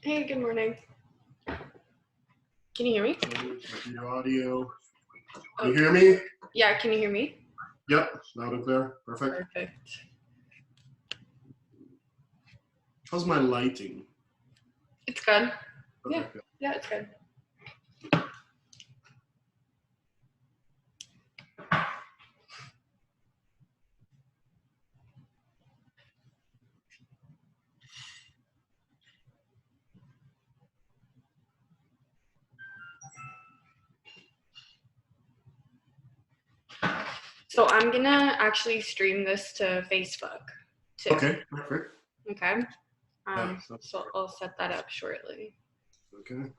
Hey, good morning. Can you hear me? Your audio. Can you hear me? Yeah, can you hear me? Yep, loud and clear. Perfect. Perfect. How's my lighting? It's good. Okay, Yeah, it's good. So I'm gonna actually stream this to Facebook too. Okay, perfect. Okay. Yeah, So I'll set that up shortly. Okay.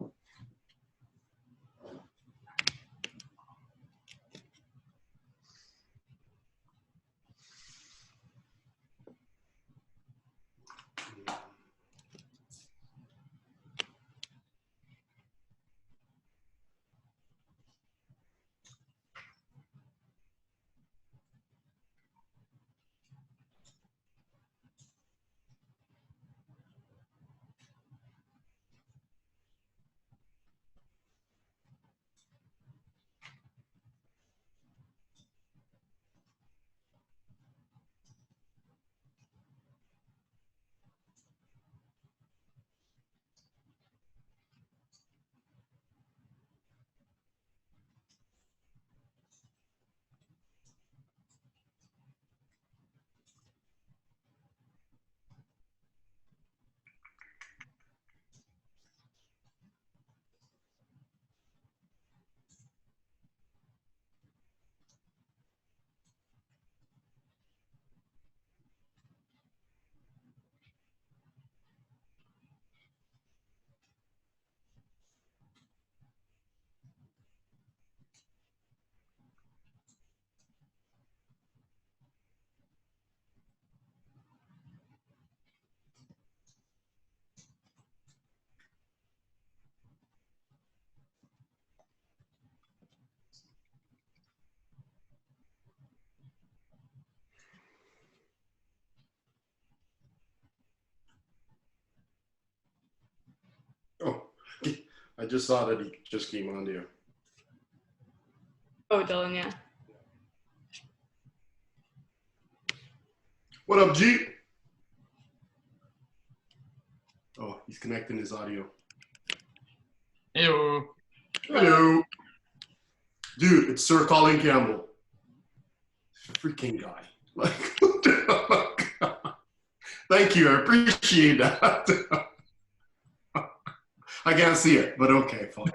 Oh, I just saw that he just came on here. Oh, Dylan, yeah. What up, G? Oh, he's connecting his audio. Hello. Hello. Dude, it's Sir Colin Campbell. Freaking guy. Like, thank you, I appreciate that. I can't see it, but okay, fine.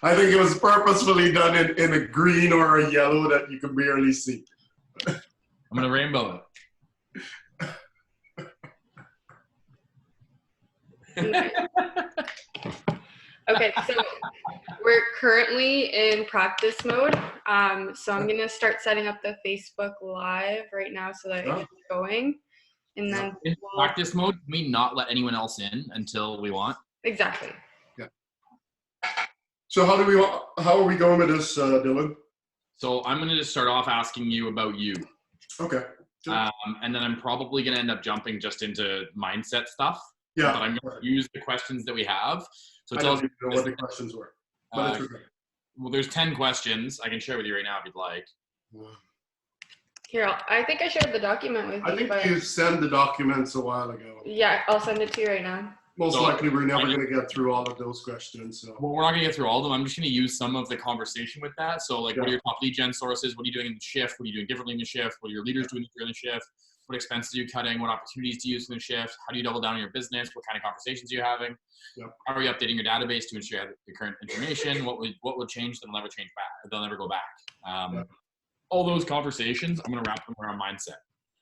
I think it was purposefully done in a green or a yellow that you can barely see. I'm gonna rainbow Nice. Okay, so we're currently in practice mode. So I'm gonna start setting up the Facebook Live right now so that it gets going. And then in practice mode. Can we not let anyone else in until we want? Exactly. Yeah. So how are we going with this, Dylan? So I'm gonna just start off asking you about you. Okay. Sure. And then I'm probably gonna end up jumping just into mindset stuff. Yeah. But I'm gonna use the questions that we have. So I don't even know what the questions were. But it's okay. Well, there's 10 questions. I can share with you right now if you'd like. Here, I think I shared the document with you. I think you sent the documents a while ago. Yeah, I'll send it to you right now. Most likely we're never going to get through all of those questions. So. Well, we're not going to get through all of them. I'm just going to use some of the conversation with that. So, like, what are your top lead gen sources? What are you doing in the shift? What are you doing differently in the shift? What are your leaders doing during the shift? What expenses are you cutting? What opportunities do you use in the shift? How do you double down on your business? What kind of conversations are you having? How are you updating your database to ensure you have the current information? What would change that'll never change back? They'll never go back. All those conversations, I'm going to wrap them around mindset.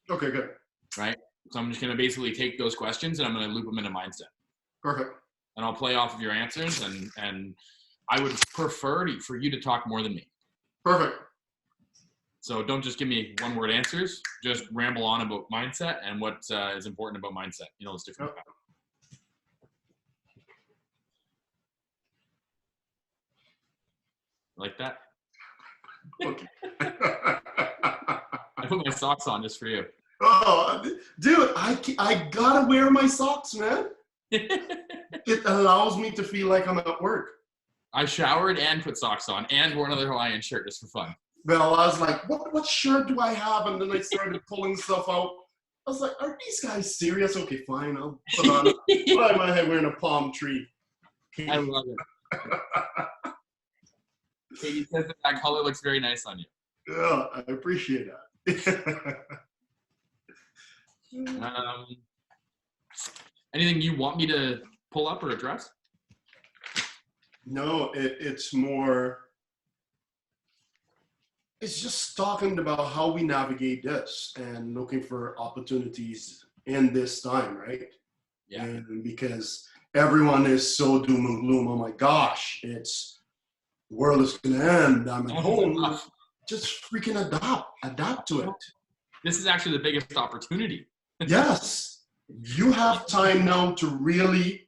Okay, good. Right? So I'm just going to basically take those questions and I'm going to loop them into mindset. Perfect. And I'll play off of your answers, and I would prefer for you to talk more than me. Perfect. So don't just give me one-word answers. Just ramble on about mindset and what is important about mindset. You know, those different. Yep. Like that? Okay. I put my socks on just for you. Oh, dude, I gotta wear my socks, man. It allows me to feel like I'm at work. I showered and put socks on and wore another Hawaiian shirt just for fun. Well, I was like, what shirt do I have? And then I started pulling stuff out. I was like, are these guys serious? Okay, fine. I'll put on my head wearing a palm tree. I love it. Katie says that color looks very nice on you. Yeah, I appreciate that. Anything you want me to pull up or address? No, it's more, it's just talking about how we navigate this and looking for opportunities in this time, right? Yeah. And because everyone is so doom and gloom, oh my gosh, the world is going to end. I'm at home. Just freaking adapt to it. This is actually the biggest opportunity. Yes. You have time now to really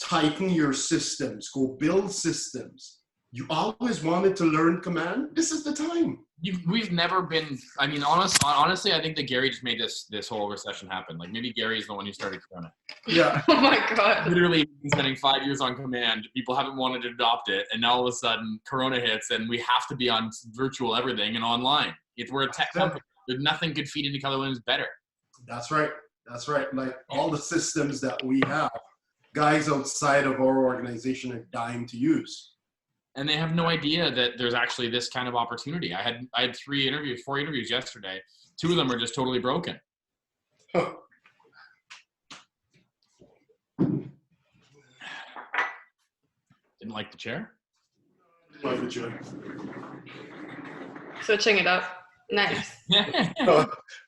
tighten your systems, go build systems. You always wanted to learn command. This is the time. We've never been, I mean, honestly, I think that Gary just made this whole recession happen. Like maybe Gary's the one who started Corona. Yeah. Oh my God. Literally spending 5 years on command. People haven't wanted to adopt it. And now all of a sudden Corona hits and we have to be on virtual everything and online. We're a tech company. There's nothing could feed into Keller Williams better. That's right. That's right. Like all the systems that we have, guys outside of our organization are dying to use. And they have no idea that there's actually this kind of opportunity. I had 4 interviews yesterday. 2 of them are just totally broken. Huh. Didn't like the chair? Like the chair. Switching it up. Nice.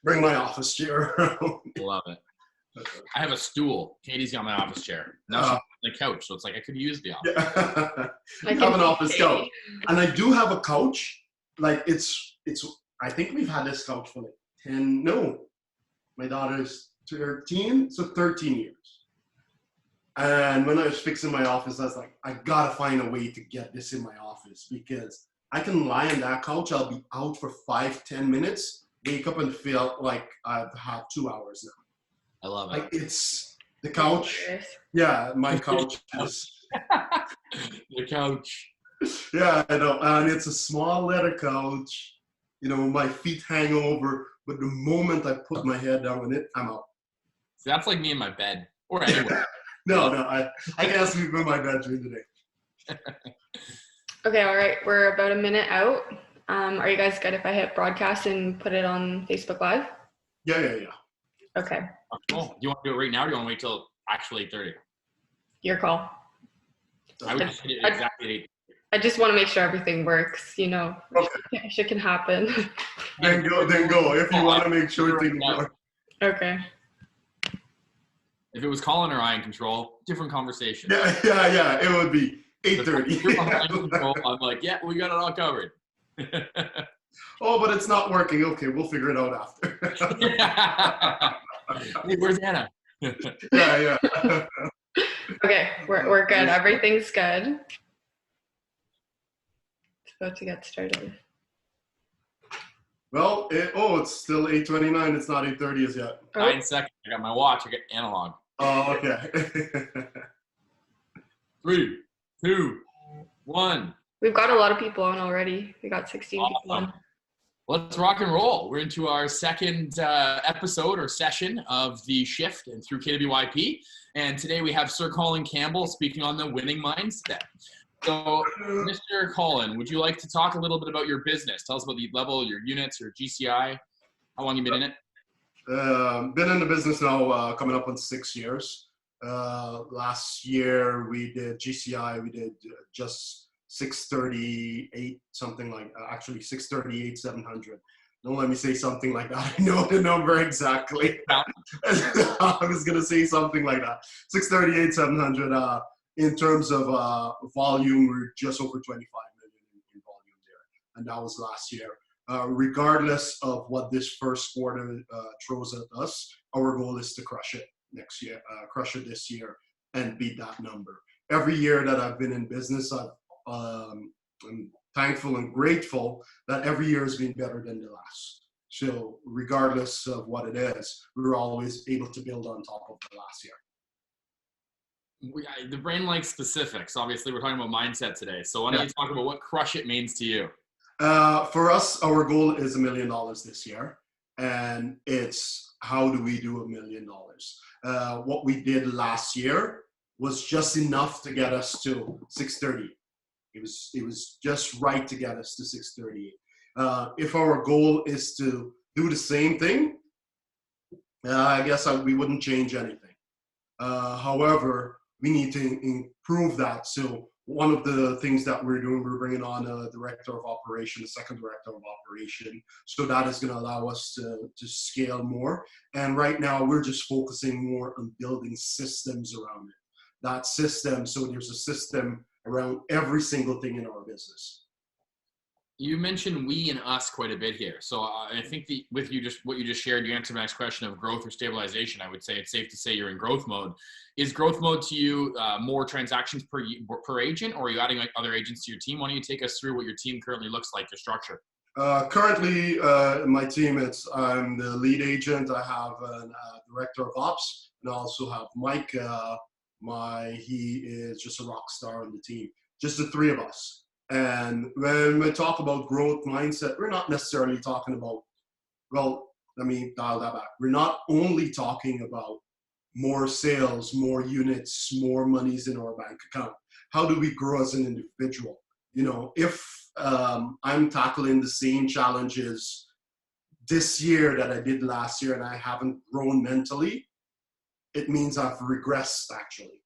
Bring my office chair around. Love it. I have a stool. Katie's got my office chair. Now she's on the couch, so it's like I could use the office. Yeah. I have an office couch. And I do have a couch. Like it's I think we've had this couch for like my daughter's 13, so 13 years. And when I was fixing my office, I was like, I gotta find a way to get this in my office because I can lie on that couch. I'll be out for 5-10 minutes, wake up and feel like I've had 2 hours now. I love it. Like it's the couch. Yeah, my couch is. The couch. Yeah, I know. And it's a small leather couch. You know, my feet hang over, but the moment I put my head down on it, I'm out. So that's like me in my bed or anywhere. No, I can't sleep in my bed during the day. Okay, all right. We're about a minute out. Are you guys good if I hit broadcast and put it on Facebook Live? Yeah. Okay. Oh, do you want to do it right now or do you want to wait till actually 8:30? Your call. I would just hit it exactly at 8. I just want to make sure everything works, you know. Okay. Shit can happen. Then go. If you want to make sure things work. Okay. If it was Colin or I in control, different conversation. Yeah. It would be 8:30. I'm like, yeah, we got it all covered. Oh, but it's not working. Okay, we'll figure it out after. Hey, where's Anna? Yeah. Okay, we're good. Everything's good. It's about to get started. Well, it's still 8:29. It's not 8:30 as yet. 9 seconds. I got my watch. I got analog. Oh, okay. 3, 2, 1. We've got a lot of people on already. We got 16 people on. Let's rock and roll. We're into our second episode or session of The Shift and through KWYP. And today we have Sir Colin Campbell speaking on the winning mindset. So, Mr. Colin, would you like to talk a little bit about your business? Tell us about the level, your units, your GCI. How long you been in it? Been in the business now coming up on 6 years. Last year we did GCI. We did just 638, something like, actually 638, 700. Don't let me say something like that. I know the number exactly. I was going to say something like that. 638, 700. In terms of volume, we're just over 25 million in volume there. And that was last year. Regardless of what this first quarter throws at us, our goal is to crush it next year, crush it this year and beat that number. Every year that I've been in business, I'm thankful and grateful that every year has been better than the last. So regardless of what it is, we were always able to build on top of the last year. The brain likes specifics. Obviously, we're talking about mindset today. So why don't you talk about what crush it means to you? For us, our goal is $1 million this year. And it's how do we do $1 million? What we did last year was just enough to get us to 630. It was just right to get us to 638. If our goal is to do the same thing, I guess we wouldn't change anything. However, we need to improve that. So one of the things that we're doing, we're bringing on a director of operation, a second director of operation. So that is going to allow us to scale more. And right now we're just focusing more on building systems around it. That system, so there's a system around every single thing in our business. You mentioned we and us quite a bit here. So I think with what you just shared, you answered my next question of growth or stabilization. I would say it's safe to say you're in growth mode. Is growth mode to you more transactions per agent, or are you adding like other agents to your team? Why don't you take us through what your team currently looks like, your structure? Currently, my team, I'm the lead agent. I have a director of ops, and I also have Mike. He is just a rock star on the team. Just the three of us. And when we talk about growth mindset, we're not necessarily talking about, well, let me dial that back. We're not only talking about more sales, more units, more monies in our bank account. How do we grow as an individual? You know, if I'm tackling the same challenges this year that I did last year and I haven't grown mentally, it means I've regressed actually.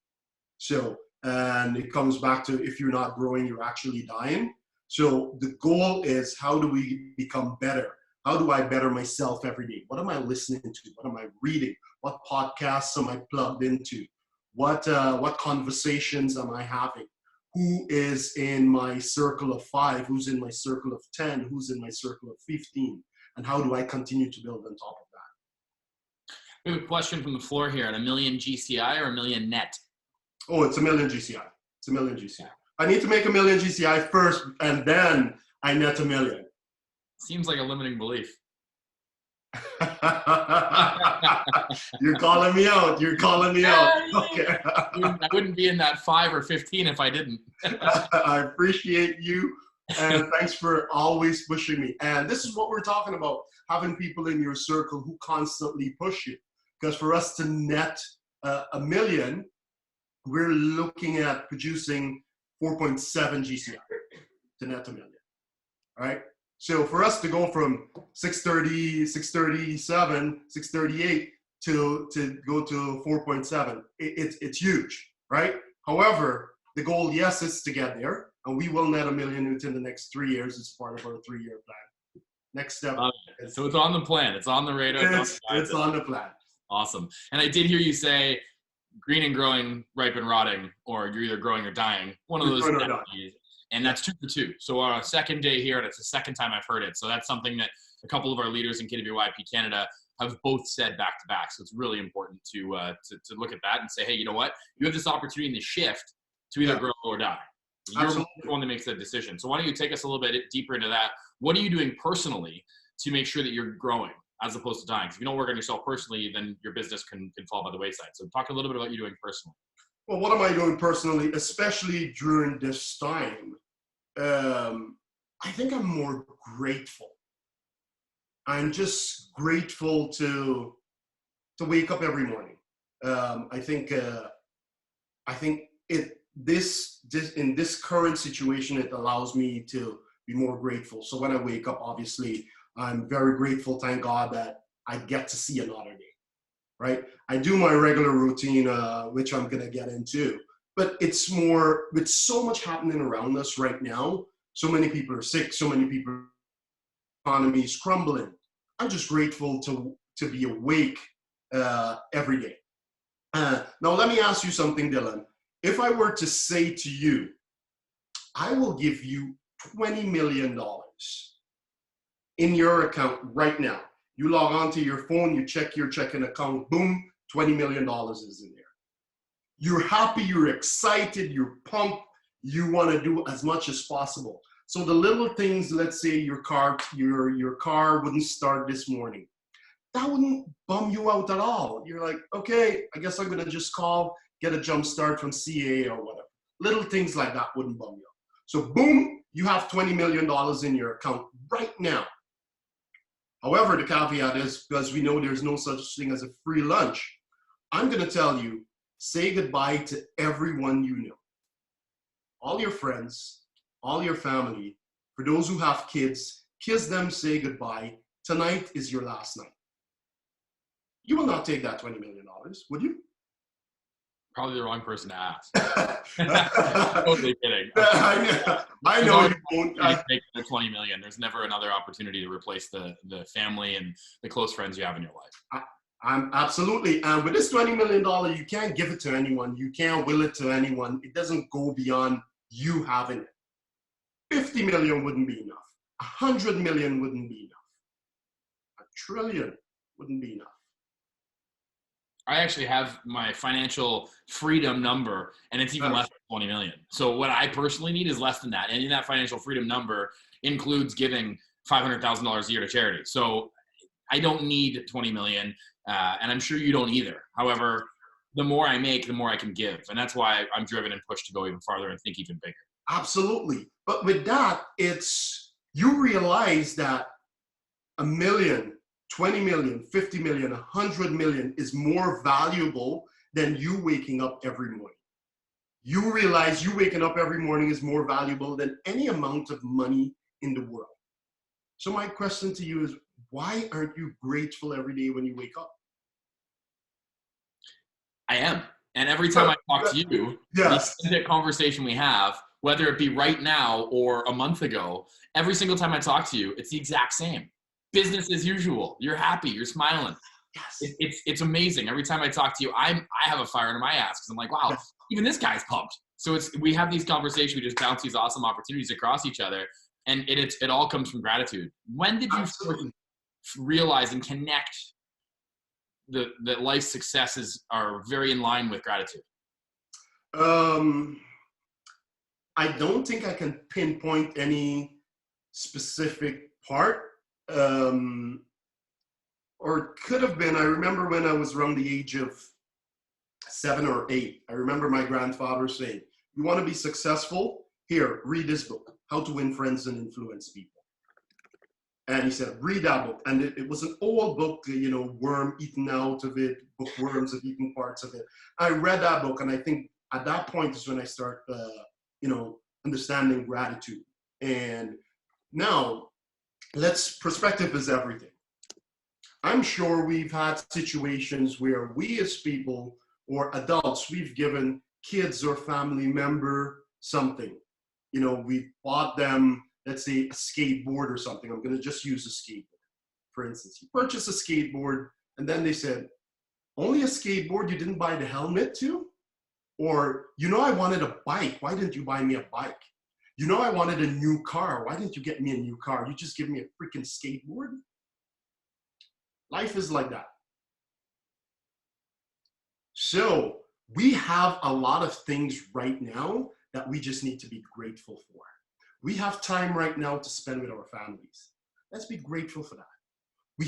So, and it comes back to if you're not growing, you're actually dying. So the goal is how do we become better? How do I better myself every day? What am I listening to? What am I reading? What podcasts am I plugged into? What conversations am I having? Who is in my circle of 5? Who's in my circle of 10? Who's in my circle of 15? And how do I continue to build on top of that? We have a question from the floor here. At $1 million GCI or $1 million net? Oh, it's $1 million GCI. It's $1 million GCI. I need to make $1 million GCI first, and then I net $1 million. Seems like a limiting belief. You're calling me out. You're calling me out. Okay. I wouldn't be in that 5 or 15 if I didn't. I appreciate you, and thanks for always pushing me. And this is what we're talking about, having people in your circle who constantly push you. Because for us to net $1 million, we're looking at producing 4.7 GCI to net $1 million. All right. So for us to go from 630, 637, 638 to go to 4.7, it's huge, right? However, the goal, yes, is to get there, and we will net $1 million within the next 3 years as part of our 3-year plan. Next step. So it's on the plan. It's on the radar. It's on the plan. Awesome. And I did hear you say green and growing, ripe and rotting, or you're either growing or dying. One of those. And that's 2 for 2. So our second day here, and it's the second time I've heard it. So that's something that a couple of our leaders in KWYP Canada have both said back to back. So it's really important to look at that and say, hey, you know what? You have this opportunity in the shift to either grow or die. You're the one that makes that decision. So why don't you take us a little bit deeper into that? What are you doing personally to make sure that you're growing as opposed to dying? Because if you don't work on yourself personally, then your business can fall by the wayside. So talk a little bit about what you're doing personally. Well, what am I doing personally, especially during this time? I think I'm more grateful. I'm just grateful to wake up every morning. I think in this current situation, it allows me to be more grateful. So when I wake up, obviously, I'm very grateful, thank God, that I get to see another day, right? I do my regular routine, which I'm going to get into, but it's more, with so much happening around us right now, so many people are sick, so many people, economy is crumbling. I'm just grateful to be awake every day. Now, let me ask you something, Dylan. If I were to say to you, I will give you $20 million in your account right now. You log onto your phone, you check your checking account, boom, $20 million is in there. You're happy, you're excited, you're pumped, you want to do as much as possible. So the little things, let's say your car wouldn't start this morning. That wouldn't bum you out at all. You're like, okay, I guess I'm gonna just call, get a jump start from CA or whatever. Little things like that wouldn't bum you out. So boom, you have $20 million in your account right now. However, the caveat is, because we know there's no such thing as a free lunch, I'm gonna tell you, say goodbye to everyone you know. All your friends, all your family. For those who have kids, kiss them, say goodbye. Tonight is your last night. You will not take that $20 million, would you? Probably the wrong person to ask. Totally kidding. I know you won't. Take the 20 million. There's never another opportunity to replace the family and the close friends you have in your life. I'm absolutely. And with this $20 million, you can't give it to anyone. You can't will it to anyone. It doesn't go beyond you having it. 50 million wouldn't be enough. 100 million wouldn't be enough. 1 trillion wouldn't be enough. I actually have my financial freedom number, and it's even less than 20 million. So what I personally need is less than that. And in that financial freedom number includes giving $500,000 a year to charity. So I don't need 20 million, and I'm sure you don't either. However, the more I make, the more I can give. And that's why I'm driven and pushed to go even farther and think even bigger. Absolutely. But with that, you realize that 1 million, 20 million, 50 million, 100 million is more valuable than you waking up every morning. You realize you waking up every morning is more valuable than any amount of money in the world. So my question to you is, why aren't you grateful every day when you wake up? I am. And every time I talk to you, yes, the conversation we have, whether it be right now or a month ago, every single time I talk to you, it's the exact same. Business as usual. You're happy. You're smiling. Yes. It's amazing. Every time I talk to you, I have a fire under my ass because I'm like, wow, even this guy's pumped. So we have these conversations. We just bounce these awesome opportunities across each other, and it all comes from gratitude. When did you realize and connect that life's successes are very in line with gratitude? I don't think I can pinpoint any specific part. Or it could have been, I remember when I was around the age of 7 or 8, I remember my grandfather saying, you want to be successful? Here, read this book, How to Win Friends and Influence People. And he said, read that book. And it was an old book, worm eaten out of it, bookworms have eaten parts of it. I read that book, and I think at that point is when I start, understanding gratitude. And now, perspective is everything. I'm sure we've had situations where we as people or adults, we've given kids or family member something. We've bought them, let's say, a skateboard or something. I'm going to just use a skateboard. For instance, you purchase a skateboard, and then they said, only a skateboard, you didn't buy the helmet too? Or, I wanted a bike. Why didn't you buy me a bike? I wanted a new car. Why didn't you get me a new car? You just give me a freaking skateboard? Life is like that. So we have a lot of things right now that we just need to be grateful for. We have time right now to spend with our families. Let's be grateful for that. We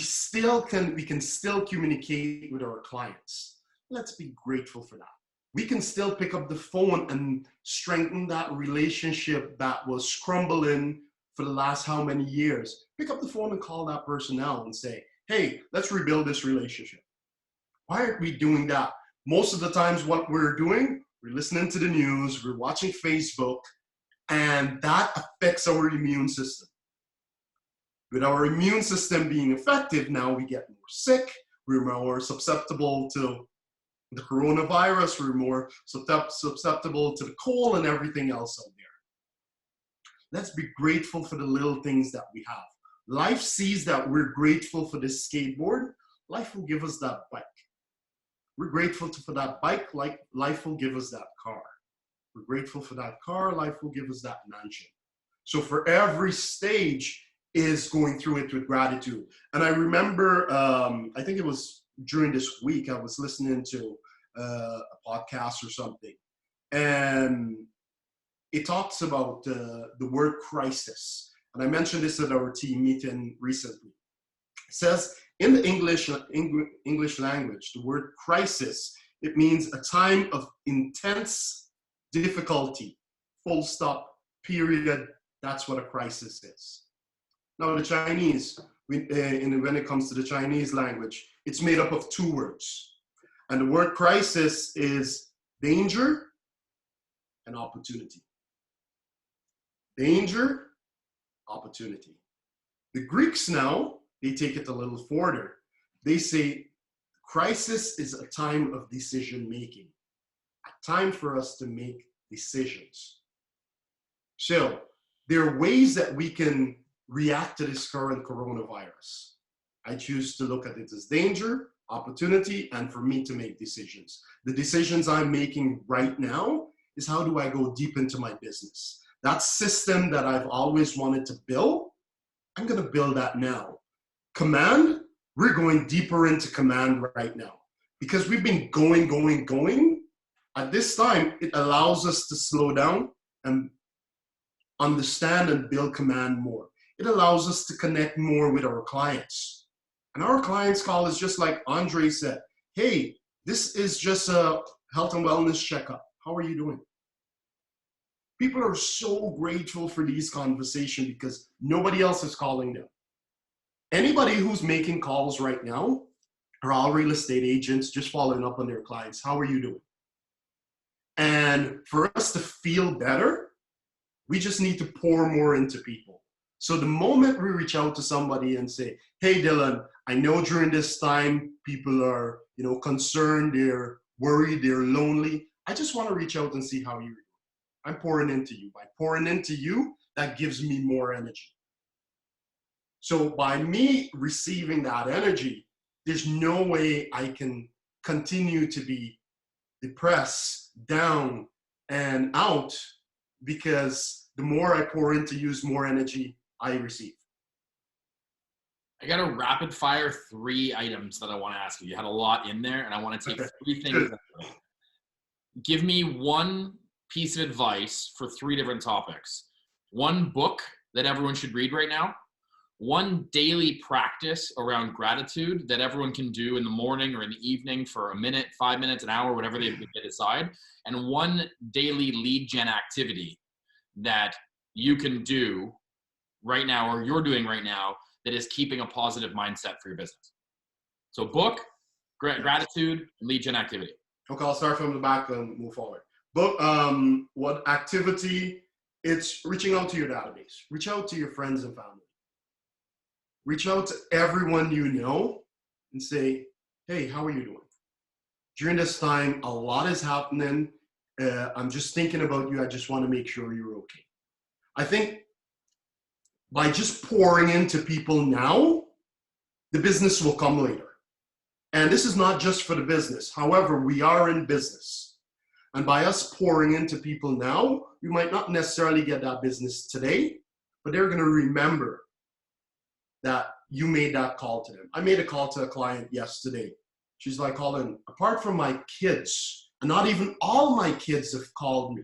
can still communicate with our clients. Let's be grateful for that. We can still pick up the phone and strengthen that relationship that was crumbling for the last how many years. Pick up the phone and call that person now and say, hey, let's rebuild this relationship. Why aren't we doing that? Most of the times what we're doing, we're listening to the news, we're watching Facebook, and that affects our immune system. With our immune system being effective, now we get more sick, we're more susceptible to the coronavirus, we're more susceptible to the cold and everything else out there. Let's be grateful for the little things that we have. Life sees that we're grateful for this skateboard, life will give us that bike. We're grateful for that bike, like life will give us that car. We're grateful for that car, life will give us that mansion. So for every stage is going through it with gratitude. And I remember, I think it was during this week, I was listening to a podcast or something. And it talks about the word crisis. And I mentioned this at our team meeting recently. It says in the English language, the word crisis, it means a time of intense difficulty, full stop, period. That's what a crisis is. Now the Chinese, when it comes to the Chinese language, it's made up of two words. And the word crisis is danger and opportunity. Danger, opportunity. The Greeks now, they take it a little further. They say crisis is a time of decision making, a time for us to make decisions. So there are ways that we can react to this current coronavirus. I choose to look at it as danger, opportunity, and for me to make decisions. The decisions I'm making right now is how do I go deep into my business? That system that I've always wanted to build, I'm going to build that now. Command, we're going deeper into command right now. Because we've been going. At this time, it allows us to slow down and understand and build command more. It allows us to connect more with our clients. And our clients call is just like Andre said, hey, this is just a health and wellness checkup. How are you doing? People are so grateful for these conversations because nobody else is calling them. Anybody who's making calls right now are all real estate agents just following up on their clients. How are you doing? And for us to feel better, we just need to pour more into people. So the moment we reach out to somebody and say, hey, Dylan, I know during this time people are, concerned, they're worried, they're lonely. I just want to reach out and see how you're doing. I'm pouring into you. By pouring into you, that gives me more energy. So by me receiving that energy, there's no way I can continue to be depressed, down, and out, because the more I pour into you, the more energy I receive. I got a rapid fire 3 items that I want to ask you. You had a lot in there, and I want to take 3 things. Give me one piece of advice for 3 different topics. 1 book that everyone should read right now. 1 daily practice around gratitude that everyone can do in the morning or in the evening for a minute, 5 minutes, an hour, whatever they decide. And 1 daily lead gen activity that you can do right now or you're doing right now that is keeping a positive mindset for your business. So book, gratitude, and lead gen activity. Okay, I'll start from the back and move forward. Book, what activity? It's reaching out to your database. Reach out to your friends and family. Reach out to everyone you know and say, hey, how are you doing? During this time, a lot is happening. I'm just thinking about you. I just want to make sure you're okay. I think by just pouring into people now, the business will come later. And this is not just for the business. However, we are in business. And by us pouring into people now, we might not necessarily get that business today, but they're going to remember that you made that call to them. I made a call to a client yesterday. She's like, Colin, apart from my kids, and not even all my kids have called me,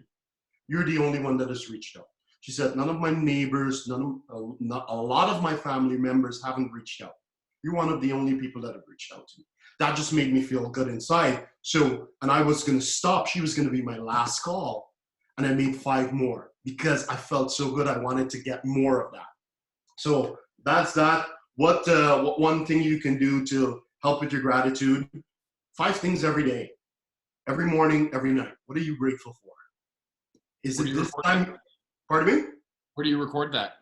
you're the only one that has reached out. She said, none of my neighbors, not a lot of my family members haven't reached out. You're one of the only people that have reached out to me. That just made me feel good inside. So, and I was going to stop. She was going to be my last call. And I made 5 more because I felt so good. I wanted to get more of that. So that's that. What one thing you can do to help with your gratitude? 5 things every day, every morning, every night. What are you grateful for? Is it this time? Pardon me? Where do you record that?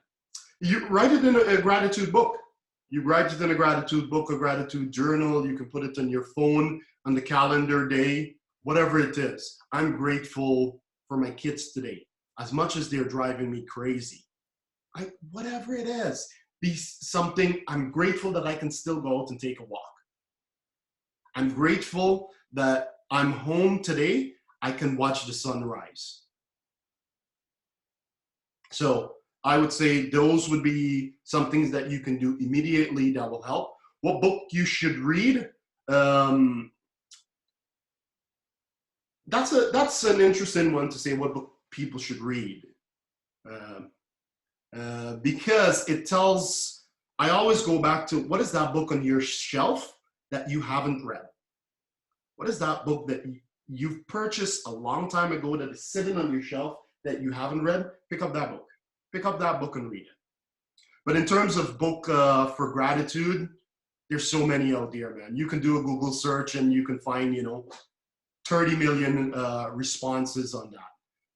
You write it in a gratitude book. You write it in a gratitude book, a gratitude journal. You can put it on your phone, on the calendar day, whatever it is. I'm grateful for my kids today, as much as they're driving me crazy. Whatever it is, be something. I'm grateful that I can still go out and take a walk. I'm grateful that I'm home today. I can watch the sunrise. So I would say those would be some things that you can do immediately that will help. What book you should read? That's an interesting one to say what book people should read. Because it tells, I always go back to, what is that book on your shelf that you haven't read? What is that book that you've purchased a long time ago that is sitting on your shelf that you haven't read? Pick up that book. Pick up that book and read it. But in terms of book for gratitude, there's so many out there, man. You can do a Google search and you can find, 30 million responses on that.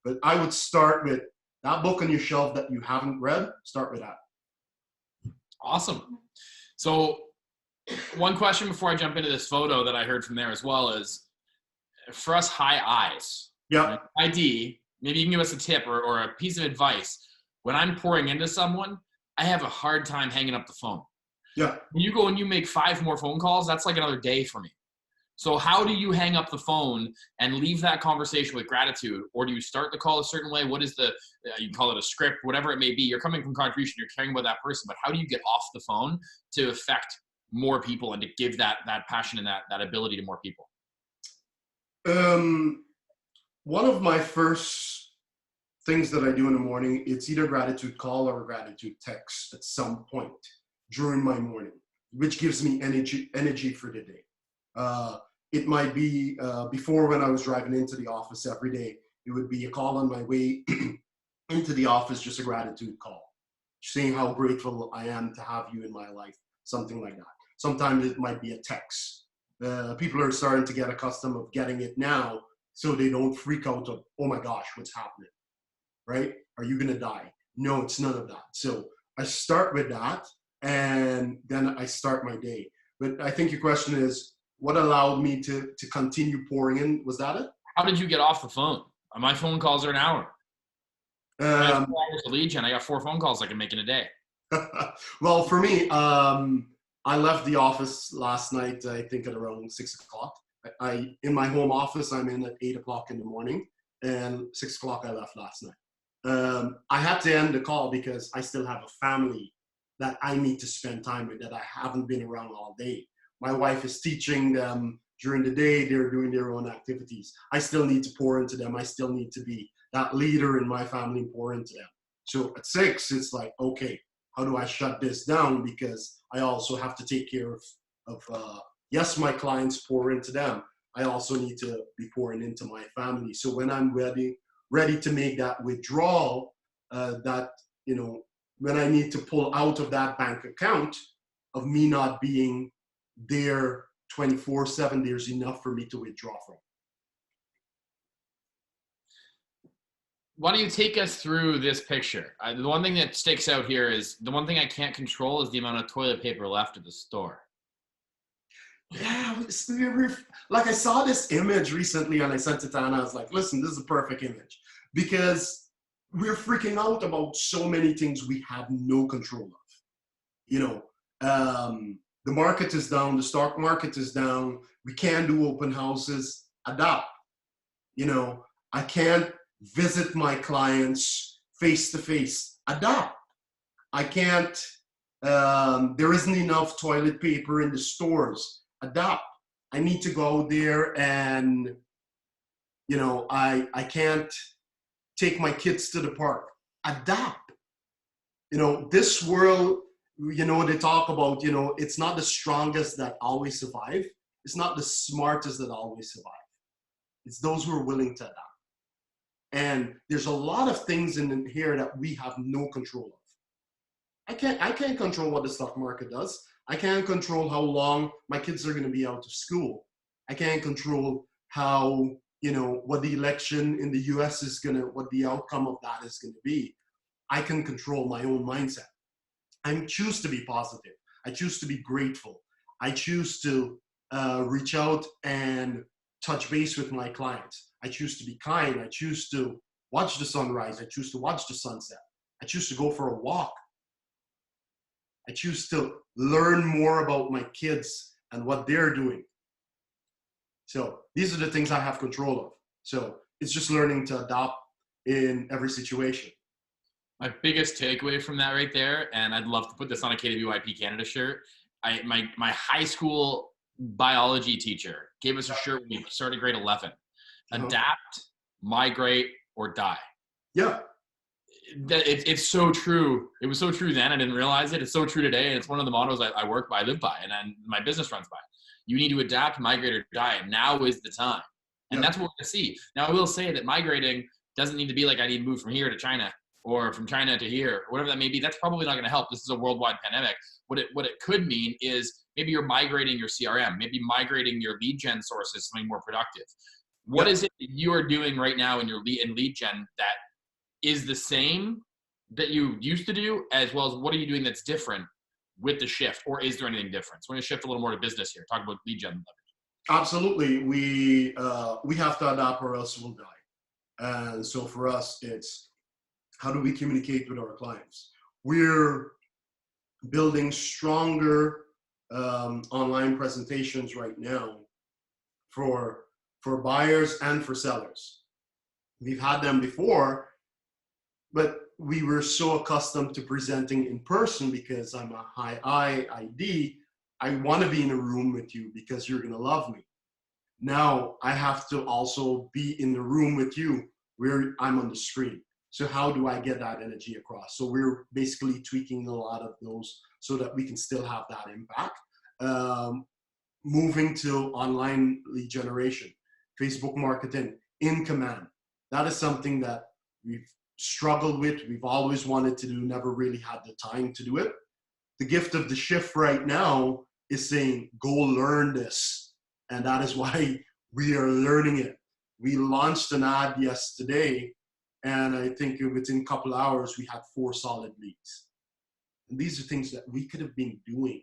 But I would start with that book on your shelf that you haven't read. Start with that. Awesome. So one question before I jump into this photo that I heard from there as well is, for us high eyes, Yeah. ID, maybe you can give us a tip or a piece of advice. When I'm pouring into someone, I have a hard time hanging up the phone. Yeah. When you go and you make 5 more phone calls, that's like another day for me. So how do you hang up the phone and leave that conversation with gratitude? Or do you start the call a certain way? What is the, you can call it a script, whatever it may be. You're coming from contribution, you're caring about that person, but how do you get off the phone to affect more people and to give that passion and that ability to more people? One of my first things that I do in the morning, it's either gratitude call or gratitude text at some point during my morning, which gives me energy for the day. It might be before, when I was driving into the office every day, it would be a call on my way into the office, just a gratitude call, saying how grateful I am to have you in my life, something like that. Sometimes it might be a text. People are starting to get accustomed of getting it now, so they don't freak out of, oh my gosh, what's happening, right? Are you gonna die? No, it's none of that. So I start with that, and then I start my day. But I think your question is, what allowed me to continue pouring in? Was that it? How did you get off the phone? My phone calls are an hour. I have 4 hours of lead gen. I got 4 phone calls I can make in a day. Well, for me, I left the office last night, I think at around 6 o'clock. In my home office, I'm in at 8 o'clock in the morning, and 6 o'clock I left last night. I had to end the call because I still have a family that I need to spend time with that I haven't been around all day. My wife is teaching them during the day. They're doing their own activities. I still need to pour into them. I still need to be that leader in my family and pour into them. So at 6, it's like, okay, how do I shut this down? Because I also have to take care of yes, my clients pour into them. I also need to be pouring into my family. So when I'm ready to make that withdrawal, when I need to pull out of that bank account of me not being there 24/7, there's enough for me to withdraw from. Why don't you take us through this picture? The one thing that sticks out here is, the one thing I can't control is the amount of toilet paper left at the store. Yeah, like I saw this image recently and I sent it to Anna. I was like, listen, this is a perfect image, because we're freaking out about so many things we have no control of. The market is down, the stock market is down, we can't do open houses. Adapt. I can't visit my clients face to face. Adapt. I can't, there isn't enough toilet paper in the stores. Adapt. I need to go out there and, I can't take my kids to the park. Adapt. This world, they talk about, it's not the strongest that always survive. It's not the smartest that always survive. It's those who are willing to adapt. And there's a lot of things in here that we have no control of. I can't control what the stock market does. I can't control how long my kids are going to be out of school. I can't control how, what the election in the US what the outcome of that is going to be. I can control my own mindset. I choose to be positive. I choose to be grateful. I choose to reach out and touch base with my clients. I choose to be kind. I choose to watch the sunrise. I choose to watch the sunset. I choose to go for a walk. I choose to learn more about my kids and what they're doing. So these are the things I have control of. So it's just learning to adapt in every situation. My biggest takeaway from that right there, and I'd love to put this on a KWYP Canada shirt. My high school biology teacher gave us a shirt when we started grade 11. Adapt, migrate, or die. Yeah. That it's so true. It was so true then. I didn't realize it. It's so true today. It's one of the mottos I work by, live by, and then my business runs by. You need to adapt, migrate, or die. Now is the time. And that's what we're going to see. Now, I will say that migrating doesn't need to be like I need to move from here to China or from China to here, or whatever that may be. That's probably not going to help. This is a worldwide pandemic. What it could mean is maybe you're migrating your CRM, maybe migrating your lead gen sources to something more productive. What is it that you are doing right now in your lead gen that is the same that you used to do, as well as what are you doing that's different with the shift, or is there anything different? So we're going to shift a little more to business here. Talk about lead gen leverage. Absolutely. We have to adapt or else we'll die. And so for us, it's how do we communicate with our clients? We're building stronger online presentations right now for buyers and for sellers. We've had them before, but we were so accustomed to presenting in person because I'm a high ID. I want to be in a room with you because you're going to love me. Now I have to also be in the room with you where I'm on the screen. So how do I get that energy across? So we're basically tweaking a lot of those so that we can still have that impact. Moving to online lead generation, Facebook marketing in command. That is something that we've struggled with. We've always wanted to do, never really had the time to do it. The gift of the shift right now is saying, go learn this. And that is why we are learning it. We launched an ad yesterday, and I think within a couple of hours, we had 4 solid leads. And these are things that we could have been doing.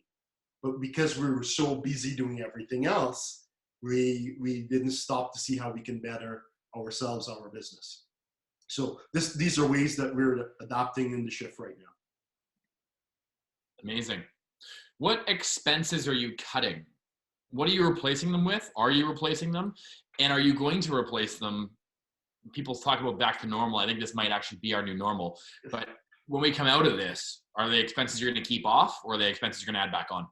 But because we were so busy doing everything else, we didn't stop to see how we can better ourselves, our business. So these are ways that we're adapting in the shift right now. Amazing. What expenses are you cutting? What are you replacing them with? Are you replacing them? And are you going to replace them? People talk about back to normal. I think this might actually be our new normal. But when we come out of this, are they expenses you're going to keep off, or are they expenses you're going to add back on?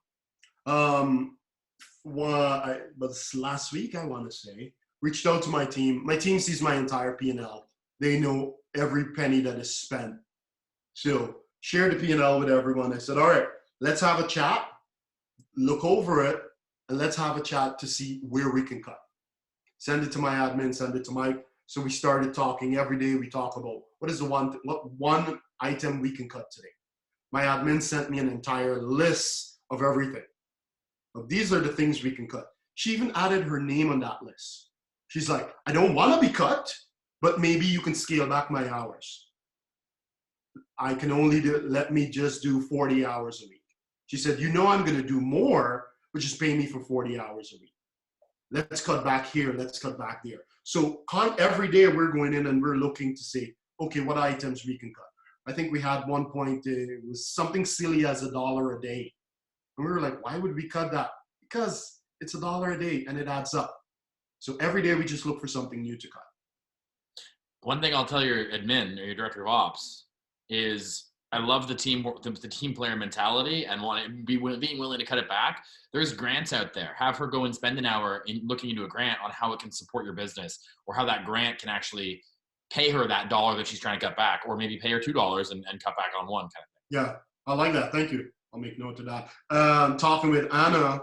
But last week, I want to say, reached out to my team. My team sees my entire P&L. They know every penny that is spent. So share the P&L with everyone. I said, all right, let's have a chat, look over it, and let's have a chat to see where we can cut. Send it to my admin, send it to Mike. So we started talking every day. We talk about what is what one item we can cut today. My admin sent me an entire list of everything. But these are the things we can cut. She even added her name on that list. She's like, I don't want to be cut, but maybe you can scale back my hours. I can only let me just do 40 hours a week. She said, you know, I'm going to do more, but just pay me for 40 hours a week. Let's cut back here. Let's cut back there. So every day we're going in and we're looking to say, okay, what items we can cut. I think we had one point, it was something silly as $1 a day. And we were like, why would we cut that? Because it's $1 a day and it adds up. So every day we just look for something new to cut. One thing I'll tell your admin or your director of ops is I love the team player mentality and being willing to cut it back. There's grants out there. Have her go and spend an hour looking into a grant on how it can support your business, or how that grant can actually pay her that $1 that she's trying to cut back, or maybe pay her $2 and cut back on one kind of thing. Yeah, I like that. Thank you. I'll make note of that. Talking with Anna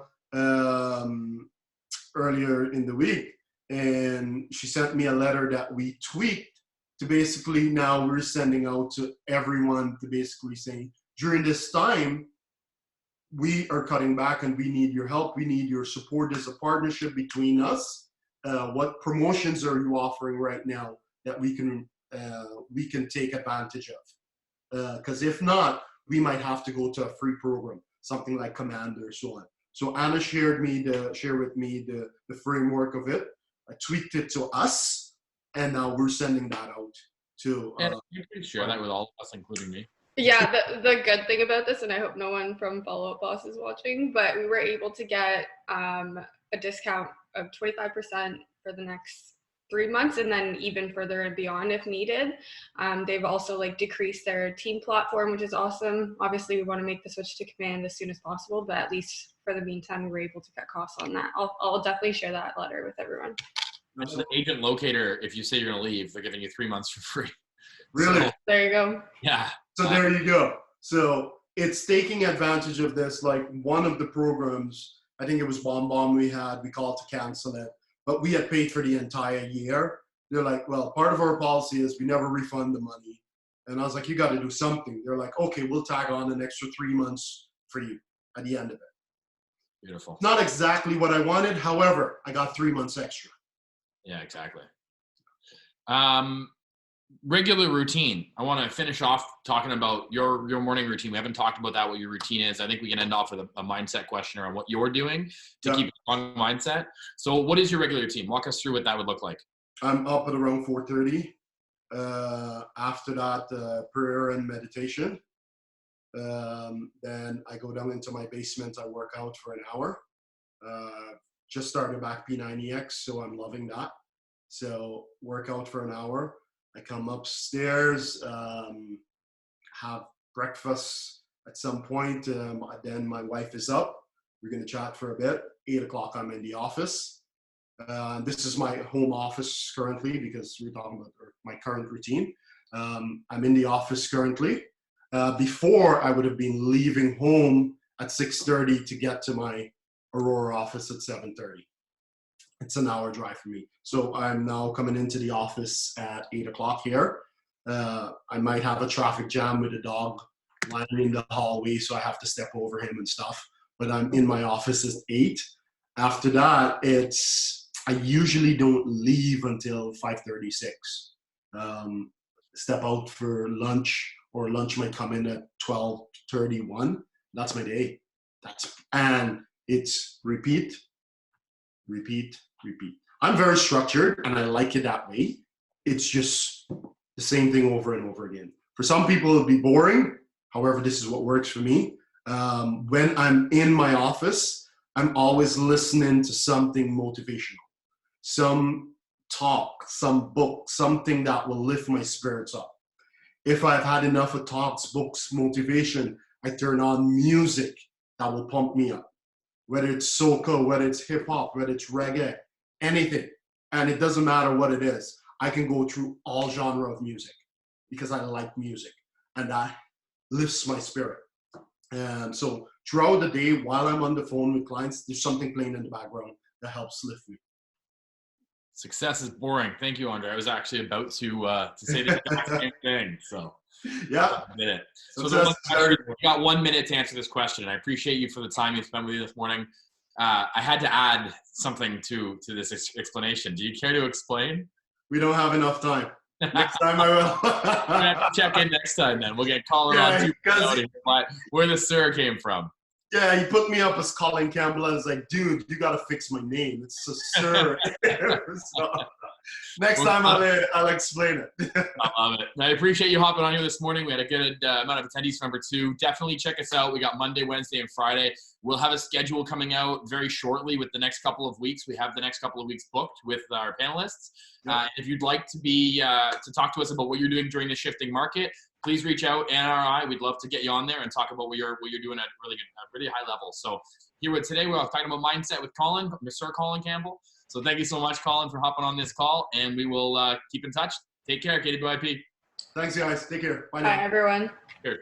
earlier in the week, and she sent me a letter that we tweaked to basically now we're sending out to everyone to basically say, during this time, we are cutting back and we need your help. We need your support as a partnership between us. What promotions are you offering right now that we can take advantage of? Because if not, we might have to go to a free program, something like Command or so on. So Anna shared with me the framework of it. I tweaked it to us. And now we're sending that out to. You can share that with all of us, including me. Yeah, the good thing about this, and I hope no one from Follow Up Boss is watching, but we were able to get a discount of 25% for the next 3 months, and then even further and beyond if needed. They've also decreased their team platform, which is awesome. Obviously, we want to make the switch to Command as soon as possible, but at least for the meantime, we were able to cut costs on that. I'll definitely share that letter with everyone. Mention the agent locator. If you say you're going to leave, they're giving you 3 months for free. Really? So, There you go. yeah. So there you go. So it's taking advantage of this. Like one of the programs, I think it was Bomb we called to cancel it, but we had paid for the entire year. They're like, well, part of our policy is we never refund the money. And I was like, you got to do something. They're like, okay, we'll tag on an extra 3 months for you at the end of it. Beautiful. Not exactly what I wanted. However, I got 3 months extra. Yeah, exactly. Regular routine. I want to finish off talking about your morning routine. We haven't talked about that, what your routine is. I think we can end off with a mindset question around what you're doing to keep a strong mindset. So what is your regular routine? Walk us through what that would look like. I'm up at around 4:30. After that, prayer and meditation. Then I go down into my basement. I work out for an hour. Just started back P90X, so I'm loving that. So work out for an hour. I come upstairs, have breakfast at some point. Then my wife is up. We're going to chat for a bit. 8 o'clock, I'm in the office. This is my home office currently because we're talking about my current routine. I'm in the office currently. Before, I would have been leaving home at 6:30 to get to my Aurora office at 7:30. It's an hour drive for me. So I'm now coming into the office at 8 o'clock here. I might have a traffic jam with a dog lying in the hallway, so I have to step over him and stuff. But I'm in my office at 8. After that, I usually don't leave until 5:36. Step out for lunch, or lunch might come in at 12:31. That's my day. And it's repeat. I'm very structured and I like it that way. It's just the same thing over and over again. For some people, it'll be boring. However, this is what works for me. When I'm in my office, I'm always listening to something motivational, some talk, some book, something that will lift my spirits up. If I've had enough of talks, books, motivation, I turn on music that will pump me up. Whether it's soca, whether it's hip hop, whether it's reggae, anything. And it doesn't matter what it is. I can go through all genre of music because I like music and that lifts my spirit. So throughout the day, while I'm on the phone with clients, there's something playing in the background that helps lift me. Success is boring. Thank you, Andre. I was actually about to say the exact same thing. So yeah, minute. So you got 1 minute to answer this question. I appreciate you for the time you spent with me this morning. I had to add something to this explanation. Do you care to explain? We don't have enough time. Next time I will. We'll have to check in next time then. We'll get Colin on where the sir came from. Yeah, he put me up as Colin Campbell. I was like, dude, you got to fix my name. It's a sir. So, next time I'll explain it. I love it. I appreciate you hopping on here this morning. We had a good amount of attendees for number 2. Definitely check us out. We got Monday, Wednesday, and Friday. We'll have a schedule coming out very shortly with the next couple of weeks. We have the next couple of weeks booked with our panelists. Yep. If you'd like to talk to us about what you're doing during the shifting market, please reach out, NRI. We'd love to get you on there and talk about what you're doing at a really high level. So today we're talking about mindset with Colin, Mr. Colin Campbell. So thank you so much, Colin, for hopping on this call, and we will keep in touch. Take care, KWYP. Thanks, guys. Take care. Bye now. Bye, everyone. Here.